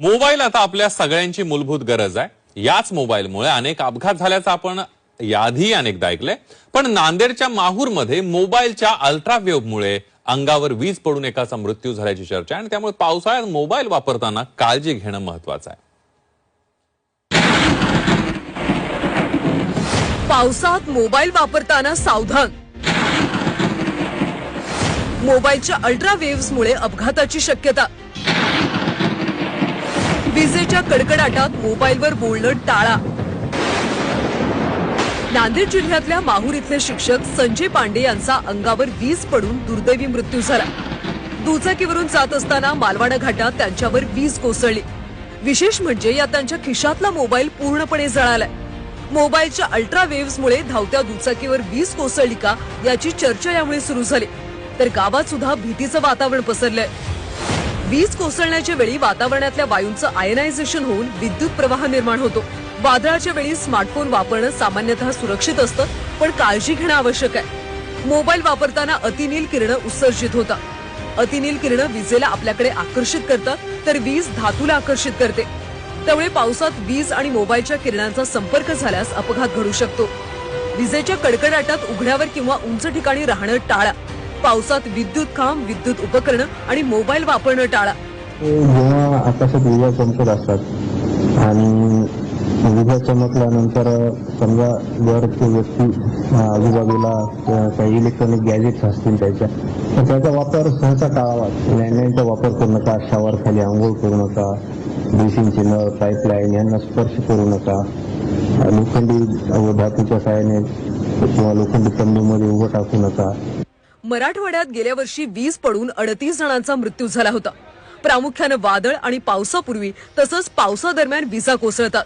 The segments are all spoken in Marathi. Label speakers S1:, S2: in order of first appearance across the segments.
S1: मोबाईल आता आपल्या सगळ्यांची मूलभूत गरज आहे। याच मोबाईलमुळे अनेक अपघात झाल्याचं आपण याआधी अनेकदा ऐकलंय। पण नांदेडच्या माहूरमध्ये मोबाईलच्या अल्ट्रावेव्हमुळे अंगावर वीज पडून एकाचा मृत्यू झाल्याची चर्चा आहे आणि त्यामुळे पावसाळ्यात मोबाईल वापरताना काळजी घेणं महत्त्वाचं आहे।
S2: पावसात मोबाईल वापरताना सावधान। मोबाईलच्या अल्ट्रावेव्हमुळे अपघाताची शक्यता। विजेच्या कडकडाटात मोबाईलवर बोलणं टाळा। नांदेड जिल्ह्यातल्या माहूर इथले शिक्षक संजय पांडे यांचा अंगावर वीज पडून दुर्दैवी मृत्यू झाला। दुचाकीवरून जात असताना मालवाडा घाटात त्यांच्यावर वीज कोसळली। विशेष म्हणजे या त्यांच्या खिशातला मोबाईल पूर्णपणे जळालाय। मोबाईलच्या अल्ट्रावेव्हमुळे धावत्या दुचाकीवर वीज कोसळली का याची चर्चा यामुळे सुरू झाली, तर गावात सुद्धा भीतीचं वातावरण पसरलंय। वीज कोसळण्याच्या वेळी वातावरणातल्या वायूंचं आयनायझेशन होऊन विद्युत प्रवाह निर्माण होतो। वादळाच्या वेळी स्मार्टफोन वापरणं सामान्यतः सुरक्षित असतं, पण काळजी घेणं आवश्यक आहे। मोबाईल वापरताना अतिनील किरणं उत्सर्जित होतात। अतिनील किरणं विजेला आपल्याकडे आकर्षित करतात, तर वीज धातूला आकर्षित करते। त्यामुळे पावसात वीज आणि मोबाईलच्या किरणांचा संपर्क झाल्यास अपघात घडू शकतो। विजेच्या कडकडाटात उघड्यावर किंवा उंच ठिकाणी राहणं टाळा। पावसात विद्युत खांब, विद्युत उपकरणं आणि मोबाईल वापरणं टाळा।
S3: जेव्हा आकाशात विजा चमकत असतात आणि विजा चमकल्यानंतर समजा जर ती व्यक्ती आजूबाजूला काही इलेक्ट्रॉनिक गॅजेट्स असतील तर त्याचा वापर सहसा टाळावा। लँडलाईनचा वापर करू नका, शॉवर खाली आंघोळ करू नका, ड्रेसिंगचे नळ, पाईपलाईन यांना स्पर्श करू नका, लोखंडी व धातूच्या साहाय्याने किंवा लोखंडी तंबूमध्ये उभं टाकू नका।
S2: मराठवाड्यात गेल्या वर्षी वीज पडून 38 जणांचा मृत्यू झाला होता। प्रामुख्याने वादळ आणि पावसापूर्वी तसंच पावसादरम्यान विजा कोसळतात।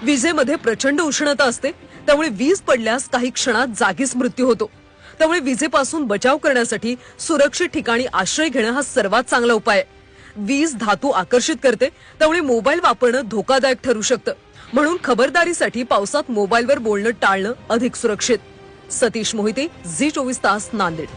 S2: विजेमध्ये प्रचंड उष्णता असते, त्यामुळे वीज पडल्यास काही क्षणात जागीच मृत्यू होतो। त्यामुळे विजेपासून बचाव करण्यासाठी सुरक्षित ठिकाणी आश्रय घेणं हा सर्वात चांगला उपाय आहे। वीज धातू आकर्षित करते, त्यामुळे मोबाईल वापरणं धोकादायक ठरू शकतं। म्हणून खबरदारीसाठी पावसात मोबाईलवर बोलणं टाळणं अधिक सुरक्षित। सतीश मोहिते, झी 24 तास, नांदेड।